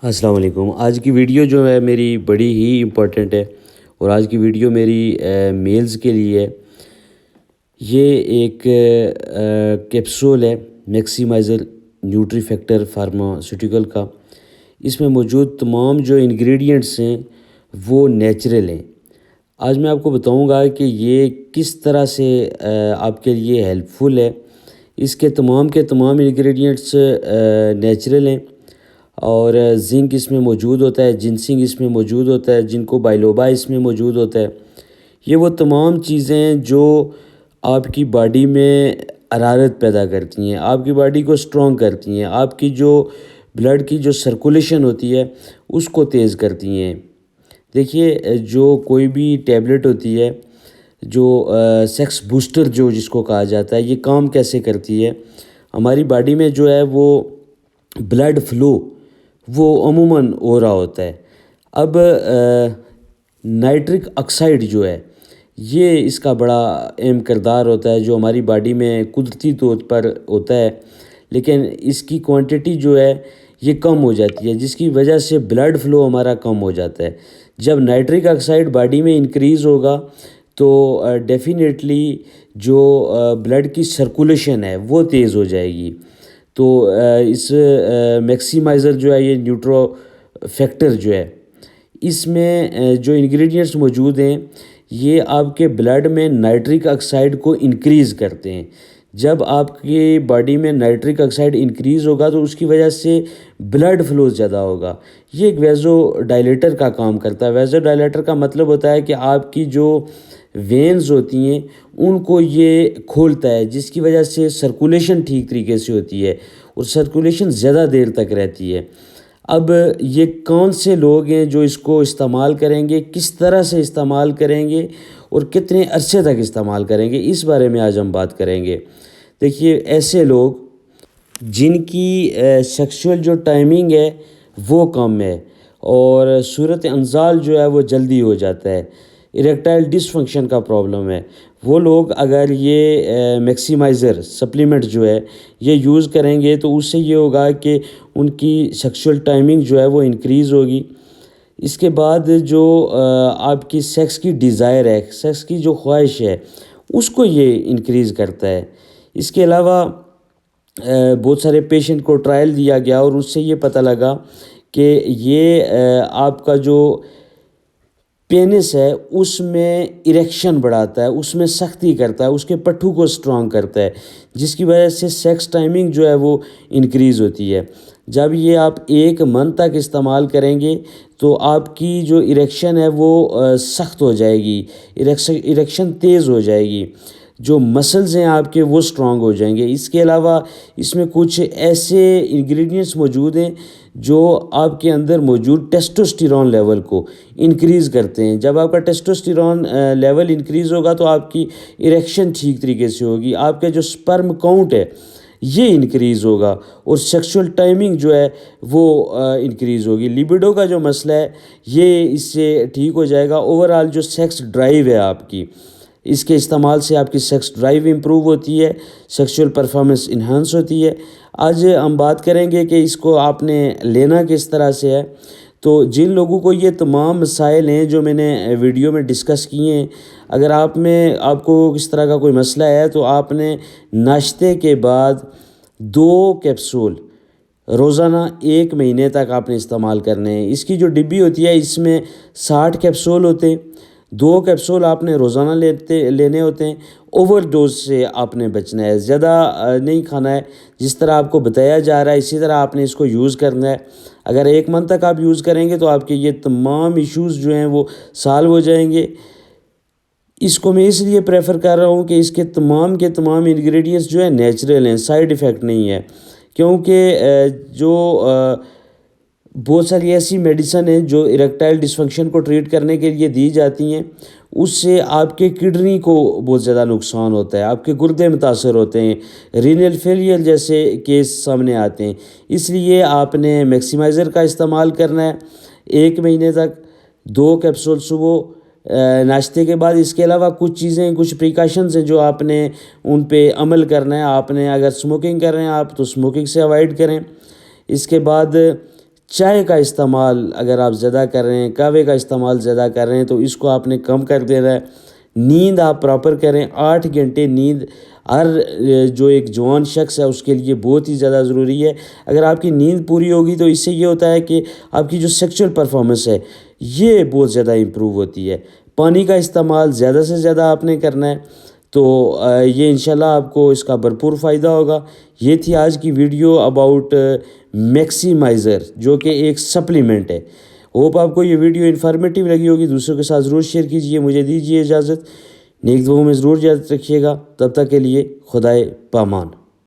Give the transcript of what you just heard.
السلام علیکم۔ آج کی ویڈیو جو ہے میری بڑی ہی امپورٹنٹ ہے اور آج کی ویڈیو میری میلز کے لیے ہے۔ یہ ایک کیپسول ہے میکسیمائزر نیوٹری فیکٹر فارماسیوٹیکل کا۔ اس میں موجود تمام جو انگریڈینٹس ہیں وہ نیچرل ہیں۔ آج میں آپ کو بتاؤں گا کہ یہ کس طرح سے آپ کے لیے ہیلپ فل ہے۔ اس کے تمام انگریڈینٹس نیچرل ہیں اور زنک اس میں موجود ہوتا ہے، جنسنگ اس میں موجود ہوتا ہے، جنکو بائلوبا اس میں موجود ہوتا ہے۔ یہ وہ تمام چیزیں جو آپ کی باڈی میں حرارت پیدا کرتی ہیں، آپ کی باڈی کو اسٹرانگ کرتی ہیں، آپ کی جو بلڈ کی جو سرکولیشن ہوتی ہے اس کو تیز کرتی ہیں۔ دیکھیے، جو کوئی بھی ٹیبلٹ ہوتی ہے، جو سیکس بوسٹر جو جس کو کہا جاتا ہے، یہ کام کیسے کرتی ہے؟ ہماری باڈی میں جو ہے وہ بلڈ فلو وہ عموماً ہو رہا ہوتا ہے۔ اب نائٹرک آکسائڈ جو ہے یہ اس کا بڑا اہم کردار ہوتا ہے، جو ہماری باڈی میں قدرتی طور پر ہوتا ہے، لیکن اس کی کوانٹٹی جو ہے یہ کم ہو جاتی ہے، جس کی وجہ سے بلڈ فلو ہمارا کم ہو جاتا ہے۔ جب نائٹرک آکسائڈ باڈی میں انکریز ہوگا تو ڈیفینیٹلی جو بلڈ کی سرکولیشن ہے وہ تیز ہو جائے گی۔ تو اس میکسیمائزر جو ہے، یہ نیوٹرو فیکٹر جو ہے، اس میں جو انگریڈینٹس موجود ہیں یہ آپ کے بلڈ میں نائٹرک آکسائڈ کو انکریز کرتے ہیں۔ جب آپ کی باڈی میں نائٹرک آکسائڈ انکریز ہوگا تو اس کی وجہ سے بلڈ فلو زیادہ ہوگا۔ یہ ایک ویزو ڈائلیٹر کا کام کرتا ہے۔ ویزو ڈائلیٹر کا مطلب ہوتا ہے کہ آپ کی جو وینز ہوتی ہیں ان کو یہ کھولتا ہے، جس کی وجہ سے سرکولیشن ٹھیک طریقے سے ہوتی ہے اور سرکولیشن زیادہ دیر تک رہتی ہے۔ اب یہ کون سے لوگ ہیں جو اس کو استعمال کریں گے، کس طرح سے استعمال کریں گے اور کتنے عرصے تک استعمال کریں گے، اس بارے میں آج ہم بات کریں گے۔ دیکھیے، ایسے لوگ جن کی سیکشول جو ٹائمنگ ہے وہ کم ہے اور صورت انزال جو ہے وہ جلدی ہو جاتا ہے، اریکٹائل ڈس فنکشن کا پرابلم ہے، وہ لوگ اگر یہ میکسیمائزر سپلیمنٹ جو ہے یہ یوز کریں گے تو اس سے یہ ہوگا کہ ان کی سیکشول ٹائمنگ جو ہے وہ انکریز ہوگی۔ اس کے بعد جو آپ کی سیکس کی ڈیزائر ہے، سیکس کی جو خواہش ہے، اس کو یہ انکریز کرتا ہے۔ اس کے علاوہ بہت سارے پیشنٹ کو ٹرائل دیا گیا اور اس سے یہ پتہ لگا کہ یہ آپ کا جو پینس ہے اس میں اریکشن بڑھاتا ہے، اس میں سختی کرتا ہے، اس کے پٹھوں کو اسٹرانگ کرتا ہے، جس کی وجہ سے سیکس ٹائمنگ جو ہے وہ انکریز ہوتی ہے۔ جب یہ آپ 1 منتھ تک استعمال کریں گے تو آپ کی جو اریکشن ہے وہ سخت ہو جائے گی، اریکشن تیز ہو جائے گی، جو مسلز ہیں آپ کے وہ اسٹرانگ ہو جائیں گے۔ اس کے علاوہ اس میں کچھ ایسے انگریڈینٹس موجود ہیں جو آپ کے اندر موجود ٹیسٹوسٹیرون لیول کو انکریز کرتے ہیں۔ جب آپ کا ٹیسٹوسٹیرون لیول انکریز ہوگا تو آپ کی اریکشن ٹھیک طریقے سے ہوگی، آپ کا جو سپرم کاؤنٹ ہے یہ انکریز ہوگا اور سیکشول ٹائمنگ جو ہے وہ انکریز ہوگی۔ لیبیڈو کا جو مسئلہ ہے یہ اس سے ٹھیک ہو جائے گا۔ اوورآل جو سیکس ڈرائیو ہے آپ کی، اس کے استعمال سے آپ کی سیکس ڈرائیو امپروو ہوتی ہے، سیکشول پرفارمنس انہانس ہوتی ہے۔ آج ہم بات کریں گے کہ اس کو آپ نے لینا کس طرح سے ہے۔ تو جن لوگوں کو یہ تمام مسائل ہیں جو میں نے ویڈیو میں ڈسکس کیے ہیں، اگر آپ کو اس طرح کا کوئی مسئلہ ہے تو آپ نے ناشتے کے بعد 2 کیپسول روزانہ 1 مہینے تک آپ نے استعمال کرنے ہیں۔ اس کی جو ڈبی ہوتی ہے اس میں 60 کیپسول ہوتے ہیں، 2 کیپسول آپ نے روزانہ لینے ہوتے ہیں۔ اوور ڈوز سے آپ نے بچنا ہے، زیادہ نہیں کھانا ہے، جس طرح آپ کو بتایا جا رہا ہے اسی طرح آپ نے اس کو یوز کرنا ہے۔ اگر 1 منتھ تک آپ یوز کریں گے تو آپ کے یہ تمام ایشوز جو ہیں وہ سالو ہو جائیں گے۔ اس کو میں اس لیے پریفر کر رہا ہوں کہ اس کے تمام انگریڈینٹس جو ہیں نیچرل ہیں، سائیڈ ایفیکٹ نہیں ہے، کیونکہ جو بہت ساری ایسی میڈیسن ہیں جو اریکٹائل ڈسفنکشن کو ٹریٹ کرنے کے لیے دی جاتی ہیں، اس سے آپ کے کڈنی کو بہت زیادہ نقصان ہوتا ہے، آپ کے گردے متاثر ہوتے ہیں، رینل فیلئر جیسے کیس سامنے آتے ہیں۔ اس لیے آپ نے میکسیمائزر کا استعمال کرنا ہے 1 مہینے تک، 2 کیپسول صبح ناشتے کے بعد۔ اس کے علاوہ کچھ پریکاشنز ہیں جو آپ نے ان پہ عمل کرنا ہے۔ آپ نے اگر سموکنگ کر رہے ہیں آپ تو سموکنگ سے اوائڈ کریں۔ اس کے بعد چائے کا استعمال اگر آپ زیادہ کر رہے ہیں، قہوے کا استعمال زیادہ کر رہے ہیں تو اس کو آپ نے کم کر دینا ہے۔ نیند آپ پراپر کریں، 8 گھنٹے نیند ہر جو ایک جوان شخص ہے اس کے لیے بہت ہی زیادہ ضروری ہے۔ اگر آپ کی نیند پوری ہوگی تو اس سے یہ ہوتا ہے کہ آپ کی جو سیکچول پرفارمنس ہے یہ بہت زیادہ امپروو ہوتی ہے۔ پانی کا استعمال زیادہ سے زیادہ آپ نے کرنا ہے، تو یہ انشاءاللہ آپ کو اس کا بھرپور فائدہ ہوگا۔ یہ تھی آج کی ویڈیو اباؤٹ میکسیمائزر، جو کہ ایک سپلیمنٹ ہے۔ ہوپ آپ کو یہ ویڈیو انفارمیٹیو لگی ہوگی، دوسروں کے ساتھ ضرور شیئر کیجیے۔ مجھے دیجیے اجازت، نیک دعاؤں میں ضرور یاد رکھیے گا۔ تب تک کے لیے خدائے پامان۔